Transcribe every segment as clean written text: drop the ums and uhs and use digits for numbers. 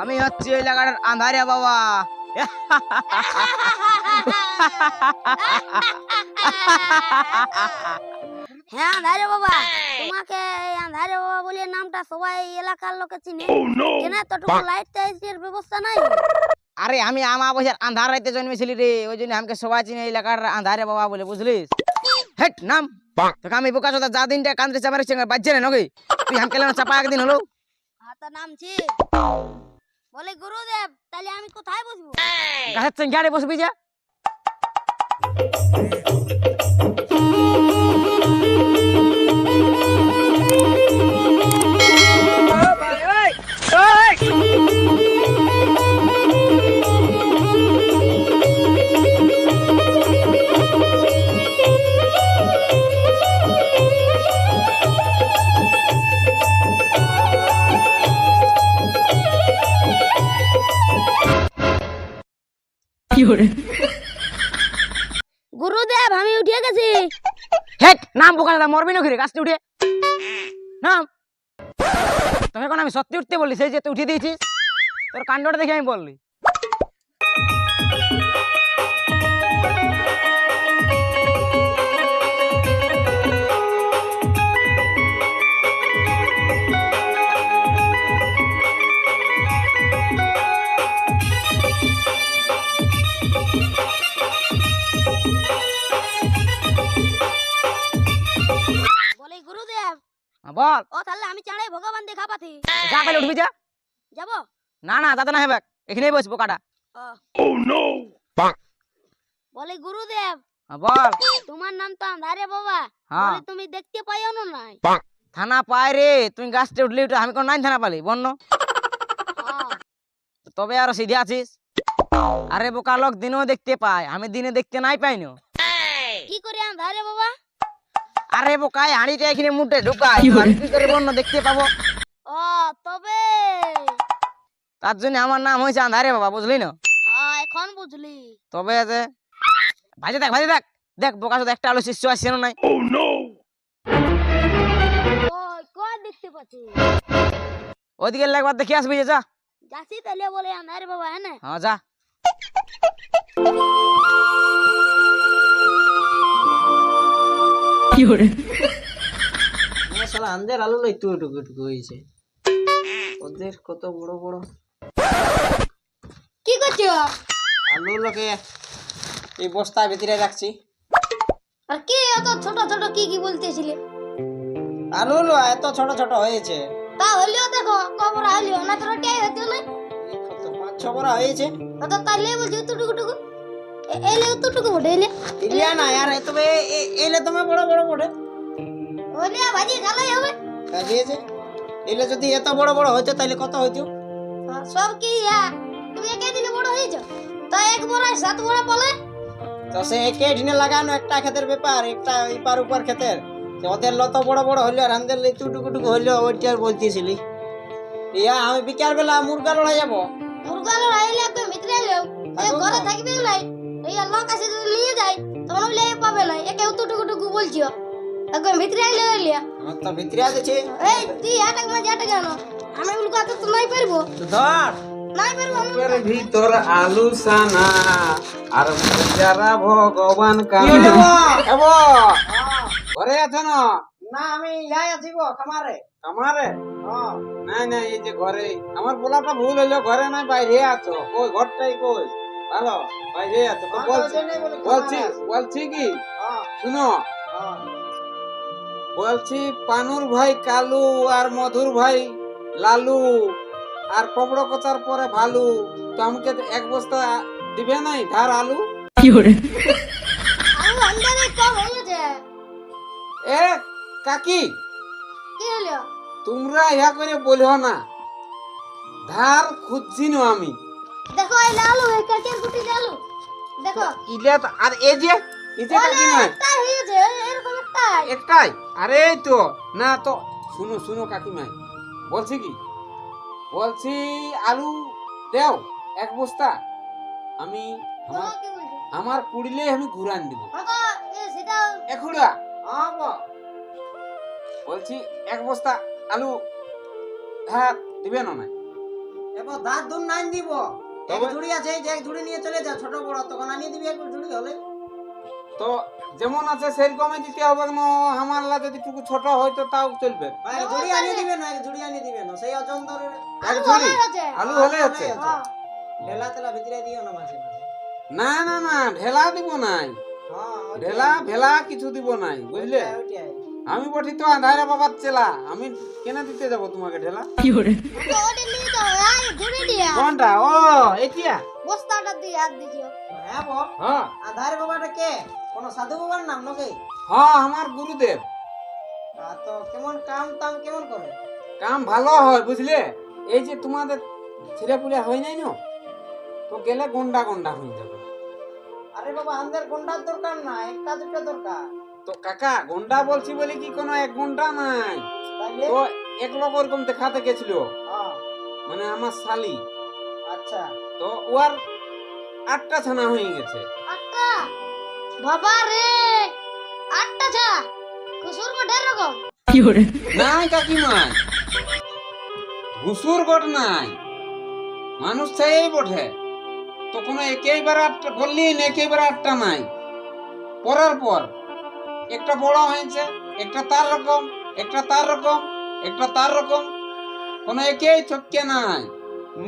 আমি হচ্ছি ওই লাগাটার আন্ধারে বাবা। হ্যাঁ আন্ধারে বাবা, তোমাকে এই আন্ধারে বাবা বলে নামটা সবাই এলাকার লোকে চিনে। কেন এতটুকু লাইট টাইটের ব্যবস্থা নাই? আরে আমি আমাবস্যার আন্ধার রাইতে জন্মেছিলি রে, ওই জন্য আমাকে সবাই চিনে এই এলাকার আন্ধারে বাবা বলে, বুঝলিস? হেট নাম তোকে আমি বোকা চোদা যা দিনটা কান্দ্রে চাপা রেখে বাজছে না নাকি? তুই হামকে না চাপা একদিন হলো। হ্যাঁ তো নামছি। বলে গুরুদেব, তাহলে আমি কোথায় বসবো? গাছের চেঙ্গারে বসবি যা। গুরুদেব আমি উঠে গেছি। হেট নাম বোকা চোদা, মরবি নাকি রে গাছটা উঠে? নাম। তোকে এখন আমি সত্যি উঠতে বললি, সেই যে তুই উঠিয়ে দিয়েছিস, তোর কাণ্ডটা দেখে আমি বললি। বলে গুরুদেব, বল। ও তাহলে আমি চাঁড়াই ভগবান দেখা পাতি যা পেলে উঠবি যা। যাবো? না না যাতে না হবে, এখানেই বসবো কাটা। বলে গুরুদেব, বল। তোমার নাম তো আন্ধারে বাবা, হ্যাঁ। বলে তুমি দেখতে পাইও না নাই? থানা পায় রে, তুই গাছটা উঠলি উঠে, আমি কোন নাই থানা পালি বন্য? হ্যাঁ। তবে আরো সিধে আছিস। আরে বোকা লোক দিনেও দেখতে পায়, আমি দিনে দেখতে নাই পাইনো। কি করে আন্ধারে বাবা? আরে বোকায় হাঁড়িটা এখানে মুটে ঢুকায়, আমি কি করে বন্য দেখতে পাবো? ও তবে তার জন্য আমার নাম হয়েছে আন্ধারে বাবা, বুঝলি না? হ্যাঁ এখন বুঝলি। তবে আছে ভাজে দেখ, ভাজে দেখ, দেখ বোকা শুধু একটা আলো শিষ্য আসছে না নাই? ওই কই দেখতে পাচ্ছি? ওইদিকে একবার দেখে আসবি যে, যা। যাচ্ছি তাহলে বলে আন্ধারে বাবা, হ্যাঁ না? হ্যাঁ যা। শালা আন্দের আলু লই তুই টুকু টুকু হয়েছে, ওদের কত বড় বড় কি করছো? আলু লোকে এই বস্তার ভিতরে রাখছি। আর কি এত ছোট ছোট কি কি বলতেছিলে? আলু এত ছোট ছোট হয়েছে, তা হলিও দেখো কবর হলিও না, তোর টাই হতে না। কত 5-6 বড় হয়েছে। তো তাইলে বলছি তুটুকু টুকু এলে তুটুকু বড় এলে ইলিয়া না यार, তবে এলে তুমি বড় বড় বড় ওলে ভাজি জ্বালাই হবে। কাজিয়েছে। এলে যদি এত বড় বড় হতো তাহলে কত হইতো? সব কি তুমি একে দিনে বড় হয়েছো? তো এক বড় 7 বড় বলে তো সে একে ঢিনে লাগানো একটা ক্ষেতের ব্যাপার, একটা ইপার উপর ক্ষেতের। ওদের লত বড় বড় হইলো আর আমাদের লিচু টুকু টুকু হইলো, ওইটার বলতেছিলি। ইয়া আমি বিকাল বেলা মুরগা লড়াই যাবো। মুরগা লড়াইলে তো ভিতরে এলো এই ঘরে থাকবে নাই, এই লোক কাছে যদি নিয়ে যায় তখন বলে পাবে না, একে তুটুকু টুকু বলছিও এখন ভিতরে আইলে এলিয়া। আমার তো ভিতরে আছে। এই তুই আটাক না জাটা কেন? আমি উলকা তো নাই পারবো, তো ধর নাই পারবো আমি। এর ভিতর আলু সানা আর যারা ভগবান কাম এবো ঘরে আছো না? না আমি ইয়াই আছি গো খামারে। আমারে হ্যাঁ নাই নাই, এই যে ঘরে আমার বলাটা ভুল হইলো, ঘরে নাই বাইরে আছো। কই ঘরটাই কই? ভালো বাইরে আছো তো বলছি বলছি বলছি কি হ্যাঁ শুনো, হ্যাঁ বলছি পানুর ভাই কালু আর মধুর ভাই লালু আর পবড় কথার পরে ভালু, তো আমাকে এক বস্তা দিবে নাই ধার আলু? আমি আন্দারে কম হয়েছে। এ কাকি, কি হলো? তোমরা ইয়া করে বলছো না, ধার খুঁজছি না আমি। দেখো এই লালু এই কাকের গুটি লালু দেখো ইলে তো আর এই যে কাকি নয়, একটাই হয়েছে, এরকম একটাই। একটাই। আরে এই তো না তো, শুনো শুনো কাকিমাই, বলছি কি, বলছি আলু দেও এক বস্তা, আমি আমার কি বলছো? আমার পুড়িলে আমি ঘুরান দিব দেখো সেটা এখুড়া। বলছি এক বস্তা আলু ধার দিবে না নাই? এবার দাঁত দুন নাই দিব এক তবে? ঝুড়ি আছে এই যে এক ঝুড়ি নিয়ে চলে যা ছোট বড় তখন আনিয়ে দিবি এক ঝুড়ি হলে তো যেমন আছে সেরকমই দিতে হবে না, আমারলা যদি টুকু ছোট হয় তো তাও চলবে। ভাই এক ঝুড়ি আনিয়ে দিবে না এক ঝুড়ি আনিয়ে দিবে না সেই ওজন ধরে এক ঝুড়ি আছে। আলু হলে আছে। হ্যাঁ ঢেলা তেলা ভিতরে দিও না মাঝে মাঝে না না না, ঢেলা দিব নাই, হ্যাঁ ঢেলা ভেলা কিছু দিব নাই, বুঝলে? ওইটাই আমি বটি তো আন্ধারে বাবার চেলা, আমি কেন দিতে যাব তোমাকে ঢেলা? তো ওটা নিয়ে তো এই ঘুরে দিয়া কোনটা? ও এটা। বস্তাটা দিয়ে হাত দিও। হ্যাঁ বল হ্যাঁ আধার বাবাটা কে কোন সাধু বাবার নাম নাকি হ্যাঁ, আমার গুরুদেব। তো কেমন কাম টাম কেমন করে কাম ভালো হয়, বুঝলে? এই যে তোমাদের ছেলে পুলে হয় নাই না, তো গেলে গন্ডা গন্ডা হয়ে যাবে। আরে বাবা আমাদের গন্ডার দরকার না একটা দুটো দরকার তো কাকা গন্ডা বলছি বলে কি কোনো এক ঘন্টা নাই, তাইলে তো এক লোক ওরকম দেখাতে গেছিল, হ্যাঁ মানে আমার শালি, আচ্ছা তো ওর 8টা ছানা হয়ে গেছে। আটটা বাবা রে আটটা ছা কুসুর কো ঢের রকম নাই কাকিমা, ঘুষুর গট নাই, মানুষ চাই বটে, তো কোনো একেবারে 8টা বললি না, একেবারে 8টা নাই। পরের পর একটা বড় হয়েছে, একটা তার রকম, একটা তার রকম, একটা তার রকম, কোনো একেই চক্কে নাই।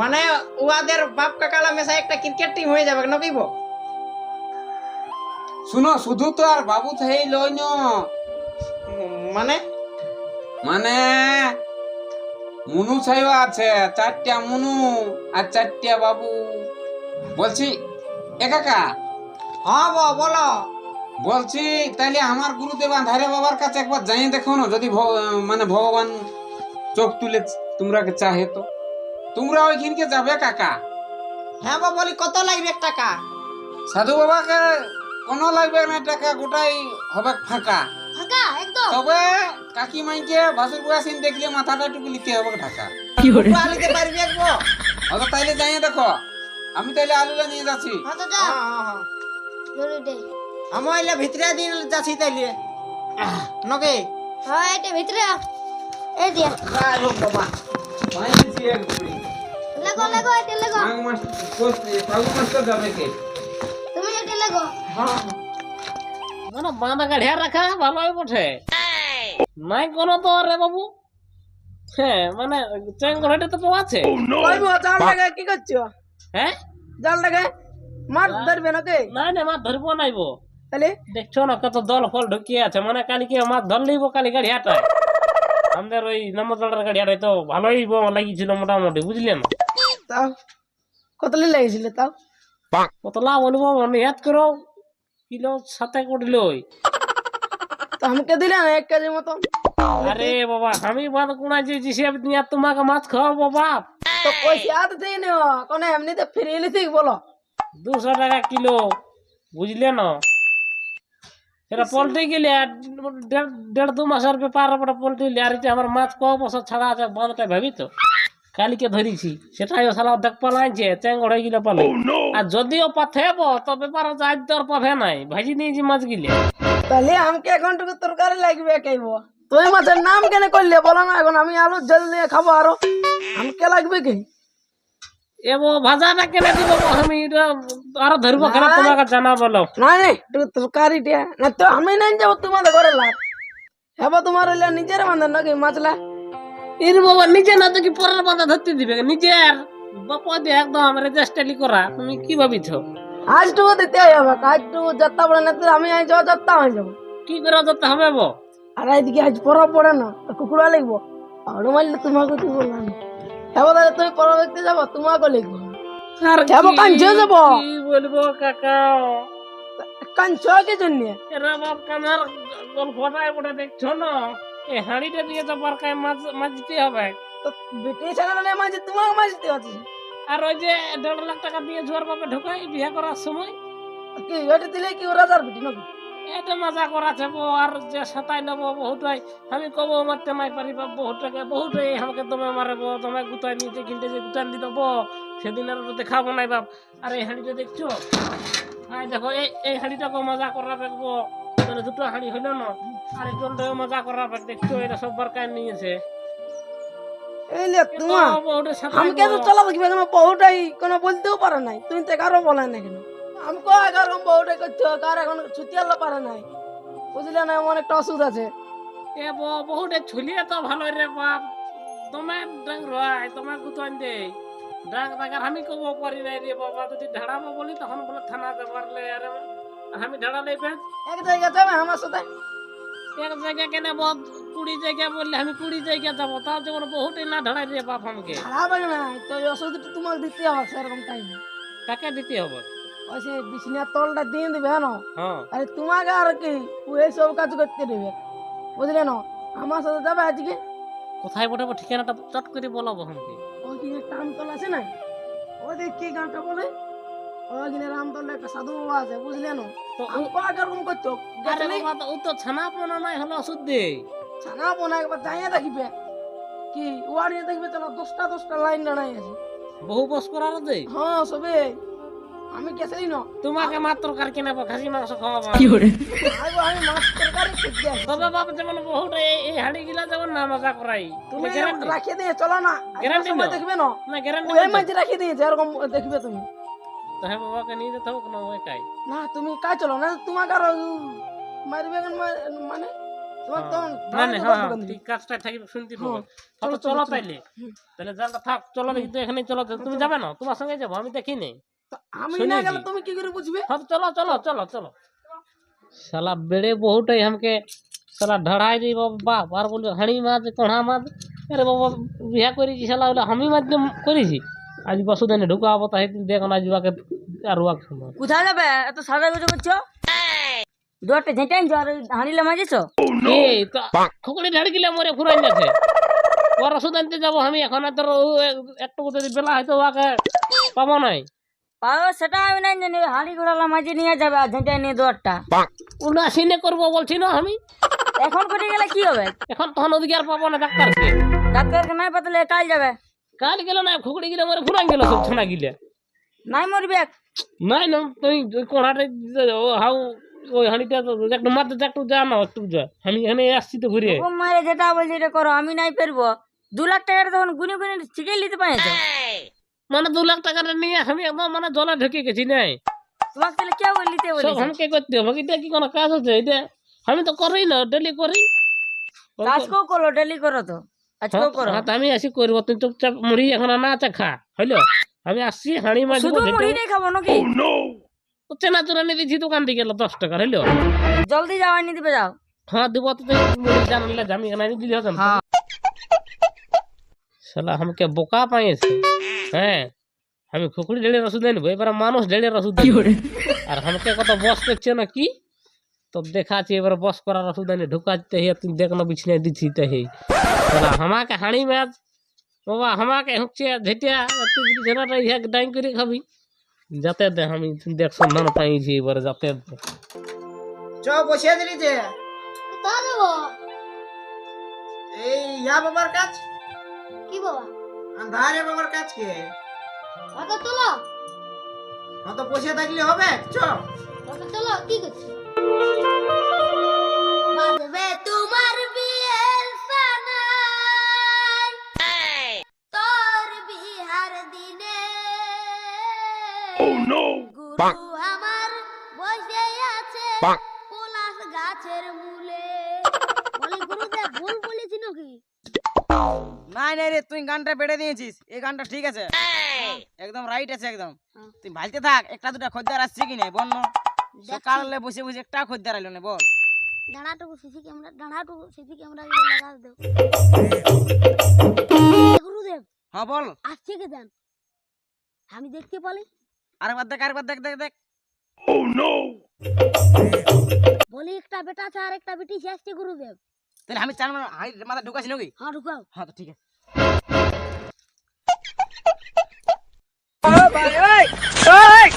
মানে উহাদের বাপ কাকালা মেশা একটা ক্রিকেট টিম হয়ে যাবে নাকি বো শুনো, শুধু তো আর বাবু থাই লই ন, মানে মানে মুনু ছাইও আছে, 4টা মুনু আর 4টা বাবু। বলছি এ কাকা, হ্যাঁ বো বলো বলছি তাইলে আমার গুরুদেব আন্ধারে বাবার কাছে একবার যাই দেখো না, যদি মানে ভগবান চোখ তুলে তোমরাকে চাহে তো তোমরা ওইখানকে যাবে কাকা। হ্যাঁ বো বলি কত লাগবে টাকা সাধু বাবাকে কোনো লাগবে না টাকা, গোটাই হবে ফাঁকা। ফাঁকা একদম তবে কাকিমাইকে ভাসুর বয়াসিন দেখলে মাথাটা টুকু নিতে হবে ঢাকা। আলিতে পারবি এক বো অত তাইলে যাই দেখো, আমি তাইলে আলুলা নিয়ে যাচ্ছি। হ্যাঁ তো যা জরুরি দে আমার এলে ভিতরে দিন যাচ্ছি তাইলে নকে হ্যাঁ এটা ভিতরে আ। এই দিয়া বাবা মাইছি এক ঘুড়ি। লেগো লেগো এটা লেগো মাঘ মাস ফাল্গুন মাস তো যাবে কে? তুমি এটা লেগো মানে বাঁধা গাড়িয়া রাখা ভালোই বটে, নাই কোনো তো রে বাবু। হ্যাঁ মানে চেঙ্গড়াটা তো আছে। জাল লাগায় কি করছো হ্যাঁ জাল লাগায় মাছ ধরবে নাকি নাই না মাছ ধরবো নাইবো, তাহলে দেখছো না কত দল ফল ঢুকিয়ে আছে, মানে কালকে মাছ ধর লইব কালি গাড়িয়াটায়। আমাদের ওই নম্বর গাড়িয়াটায় তো ভালোই লাগিয়েছিল মোটামুটি, বুঝলেন? তাও কত লেগেছিল তাও কত লাভ বলবো মানে ইয়াদ করো কিলো 7 কোটি লই। তো আমাকে দিলে না 1 কেজি মতন আরে বাবা আমি বাদ কোনা যে হিসেব নিয়ে তোমাকে মাছ খাওয়াবো বাপ। তো পয়সা তো দিয়ে নিও কোন এমনিতে ফ্রি লিখি বলো 200 টাকা কিলো, বুঝলে না? এটা পোল্ট্রি গেলে দেড় দু মাসের ব্যাপার পোল্ট্রি আর আমার মাছ ক বছর ছাড়া আছে বাঁধটা ভাবি তো কালিকে ধরেছি, সেটাই সালা দেখ পালাইছে চেঙ্গড় হয়ে গেলে পালে। আর যদিও পাথেব তো ব্যাপার আজ তোর পাবে নাই, ভাজি নিয়েছি মাছ গিলে। তাহলে আমাকে এখন টুকু তরকারি লাগবে কেইব তুই মাছের নাম কেন করলে বলো না, এখন আমি আলু জল দিয়ে খাবো আরো আমাকে লাগবে কি এবো ভাজাটা কেনে দিব আমি এটা আরো ধরবো কেন তোমাকে জানা বলো। না রে টুকু তরকারি দিয়া না তো আমি নাই যাবো তোমাদের ঘরে লাগ হেবো তোমার হইলে নিজের বান্ধব নাকি মাছলা এর বাবা নিজে না তো কি পরের বাধা ধরতে দিবে, নিজের বাপা দিয়ে একদম রেজিস্ট্রি করা, তুমি কি ভাবিছ? আজ টুকু দিতে হবে আজ টুকু যাত্রা পড়ে না তো আমি আজ যাওয়া যাত্রা হয়ে যাবো কি করে ধরতে হবে বো? আর এইদিকে আজ পরব পড়ে না তো কুকুরা লিখবো আর মারলে তোমাকে কি বললাম হেবো তাহলে তুমি পরব দেখতে যাবো তোমাকে লিখবো আর যাবো কাঞ্চে যাবো কি বলবো কাকা, কাঞ্চ কি জন্য এরা বাপ কানার গল্পটায় ওটা দেখছো না, এই হাঁড়িটা দিয়ে তো বারকায় মাছ মাছতে হবে। তো বেটি ছেলে মাঝে তোমাকে মাঝতে আছে আর ওই যে 1.5 লাখ টাকা দিয়ে জোয়ার বাপে ঢোকাই বিয়ে করার সময় কি ওটা দিলে কি ওরা যার বেটি নাকি এটা মজা করাছে বো। আর যে সাতাই নেবো বহুটাই আমি কব মারতে মাই পারি বাপ, বহুটাকে বহুটাই আমাকে তুমি মারবো, তোমায় গুতাই নিয়ে কিনতে যে গুতান দিয়ে দেবো সেদিন আর ওটা দেখাবো নাই বাপ। আর এই হাঁড়িটা দেখছো, আর দেখো এই হাঁড়িটাকে মজা করা দেখবো, মানে 2টো হাঁড়ি হইলো না, আর একটু মজা করা দেখছো, এটা সব বারকায় নিয়েছে। এই লে তোমার বহুটা সাথে আমাকে তো চলা দেখবে কেন বহুটাই কোনো বলতেও পারে নাই তুমি তো কারো বলে না কেন আমাকে এরকম বহুটাই করতে হবে কার এখন ছুটি আল্লাহ পারে নাই বুঝলে না এমন একটা ওষুধ আছে এ বহুটা ছুলিয়ে তো ভালো রে বাপ তোমার ডাং রাই তোমার গুতন দে ডাং ডাকার আমি কব পারি নাই রে বাবা যদি ঢাড়াবো বলি তখন বলে থানা যাবারলে আর আমি ঢাড়া নেবে এক জায়গায় যাবে আমার সাথে এক জায়গা কেন 20 জায়গা বললে আমি 20 জায়গা যাবো তাও যেমন বহুটাই না ঢাড়াই রে বাপ আমাকে খারাপ না তো এই ওষুধটা তোমাকে দিতে হবে সেরকম টাইম কাকে দিতে হবে ওই সে বিছনার তলটা দিয়ে দিবে না হ্যাঁ আরে তোমাকে আর কি ও এই সব কাজ করতে দেবে বুঝলে না আমার সাথে যাবে আজকে কোথায় বটাবো ঠিকানাটা চট করে বলাবো আমাকে ওইখানে টামতল আছে না ওদের কি গানটা বলে ওইখানে রামতলে একটা সাধু বাবা আছে বুঝলে না তো আমি এরকম করতো আরে বাবা তো ও তো ছানা পোনা নাই হলো ওষুধ দে ছানা বোনা একবার যাইয়া দেখবে কি ওয়ারিয়ে দেখবে তো 10টা লাইন দাঁড়াই আছে বহু বস করার দে হ্যাঁ সবে আমি কেসেই না তোমাকে মাত্র কার কিনাবো খাসি মাংস খাওয়াবো আমি মাছ তরকারি খুঁজতে আসি তবে বাবা যেমন বহুটা এই হাড়ি গিলা যেমন না মজা করাই তুমি গ্যারান্টি রাখিয়ে দিয়ে চলো না Guarantee সময় নাও। দেখবে না না গ্যারান্টি ওই মাঝে রাখিয়ে দিয়েছে এরকম দেখবে তুমি তো হ্যাঁ বাবাকে নিয়ে যেতে হবে কোনো ওই কাই না তুমি কাজ চলো না তোমাকে আর মারবে মানে তোমার তো না না হ্যাঁ হ্যাঁ, ঠিক কাজটা থাকবে শুনতে পাবো চলো চলো তাইলে তাহলে জানটা থাক চলো দেখি তো এখানে চলো তুমি যাবে না তোমার সঙ্গে যাবো আমি দেখি নেই আমি না শুনেছি। গেলে তুমি কি করে বুঝবে हाँ तो चलो चलो चलो चलो साला बेड़े बहुत है हमके साला ढड़ाई दी बाबा बार बोल हणी माद कोढ़ा माद अरे बाबा बिहा करी जी साला बोले हमी माध्यम करी जी आज बसुदेने ढुका आवता है देखो ना जुआ के आरुआ के समय কোথায় যাবে এত সাদা গুজো করছো দুয়ারটা ঝেঁটাইন আর হাঁড়িলে মাঝেছো ए तो खोकड़ी ढड़ गिले मोरे फुराई जाते और सुदानते जाबो हमी এখন তো একটু যদি বেলা হয়তো ওকে পাবো নাই পাও সেটা আমি নাই জানি হাঁড়ি ঘোড়ালা মাঝে নিয়ে যাবে আর ঝেঁটাই নিয়ে দুয়ারটা উনা সিনে করবো বলছি না আমি এখন করে গেলে কি হবে এখন তখন ওদিকে আর পাবো না ডাক্তারকে ডাক্তারকে নাই পাতলে কাল যাবে কাল গেল না খুকড়ি গিলে মোরে ফুরাই গেল সব ছানা গিলে নাই মরবে নাই না তুই কোড়াটা হাউ ওই হাঁড়িটা তো একটু মারতে একটু যা না একটু যা আমি এখানে আসছি তো ঘুরে ও মারে যেটা বলছি এটা করো আমি নাই পারবো 2 লাখ টাকাটা তখন গুনে গুনে শিখে নিতে পারছো মানে 2 লাখ টাকা নিয়ে আমি একদম মানে জলে ঢুকে গেছি নাই তোমাকে তাহলে কে বলিতে সব বলিস আমাকে করতে হবে এটা কি কোনো কাজ হচ্ছে এটা আমি তো করি না ডেলি করি আজকেও করো ডেলি করো তো আজকেও করো হ্যাঁ, তো আমি আসি করবো তুই চুপচাপ মুড়ি এখন না চা খা হইলো আমি আসছি হাঁড়ি মাছ শুধু মুড়িটাই খাবো নাকি চেনা চুরা নিয়ে দিচ্ছি দোকান থেকে গেল 10 টাকা হইলো জলদি যাওয়াই নি দিবে যাও হ্যাঁ দিব তো তুই মুড়ি জানলে আমি এখানে দিলি হতো না শালা हमके বোকা পাইছে হ্যাঁ আমি খুকুড়ি ঢেলে রসুদ দেন এবার মানুষ ঢেলে রসুদ আর हमके কত বস করছে না কি তো দেখাচ্ছি এবার বস করার রসুদ এনে ঢুকাতে হে তুই দেখ না বিছনে দিছি তে হে শালা আমাকে হাঁড়ি ম্যাচ বাবা আমাকে হচ্ছে ঝেটিয়া তুই বিছনাটা এক ডাইং করে খাবি যাতে দে আমি দেখ সন্ধান পাইছি এবার যাতে দে। চ বসিয়ে দিলি যে তা দেবো এই ইয়া বাবার কাজ কি বাবা আন্ধারে বাবার কাজ কে অটো চলো অত বসে থাকলে হবে চ অটো চলো কি করছো বাজবে তোমার বিয়ের সানাই তোর বিহার দিনে গুরু আমার বসে আছে পলাশ গাছের মূলে বলি গুরুদেব ভুল বলেছি নাকি নাই নাই রে তুই গানটা বেড়ে দিয়েছিস এই গানটা ঠিক আছে একদম রাইট আছে একদম তুই ভালতে থাক একটা দুটা খদ্দের আসছে কি নাই বন্য সকালে বসে বসে একটা খদ্দের আইলো না বল ডানাটুকু সিসি ক্যামেরা লাগা দাও গুরুদেব হ্যাঁ বল আসছে কে দেন আমি দেখতে পালি আরেকবার দেখ দেখ দেখ বলি একটা বেটা আছে আর একটা বেটি আসছে গুরুদেব তাহলে আমি চার মাথা ঢুকাছি নাকি হ্যাঁ ঢুকাও হ্যাঁ তো ঠিক আছে